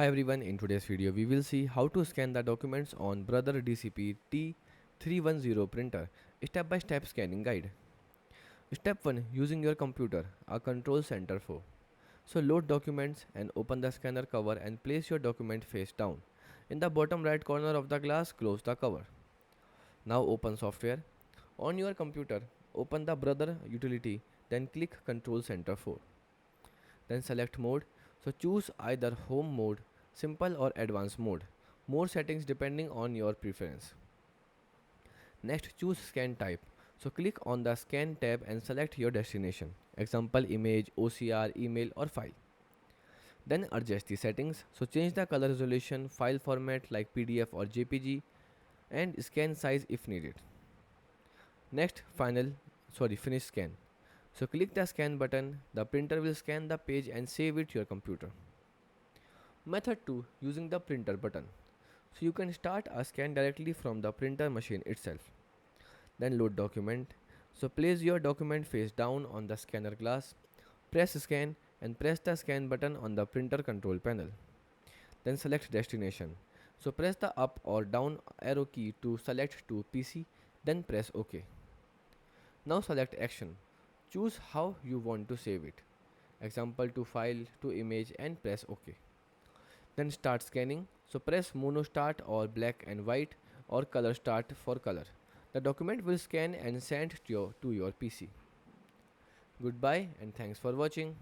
Hi everyone, in today's video we will see how to scan the documents on Brother DCP-T310 printer, step by step scanning guide. Step 1, using your computer, a control center for. So load documents and open the scanner cover and place your document face down. In the bottom right corner of the glass, close the cover. Now open software. On your computer, open the Brother utility, then click Control Center for. Then select mode. So choose either home mode, simple or advanced mode. More settings depending on your preference. Next choose scan type. So click on the scan tab and select your destination. Example image, OCR, email or file. Then adjust the settings. So change the color resolution, file format like PDF or JPG and scan size if needed. Next finish scan. So click the scan button. The printer will scan the page and save it to your computer. Method 2, using the printer button. So you can start a scan directly from the printer machine itself. Then load document. So place your document face down on the scanner glass, press scan and press the scan button on the printer control panel. Then select destination. So press the up or down arrow key to select to PC, then press OK. Now select action. Choose how you want to save it. Example to file, to image and press OK. Then start scanning. So press mono start or black and white or color start for color. The document will scan and send to your PC. Goodbye and thanks for watching.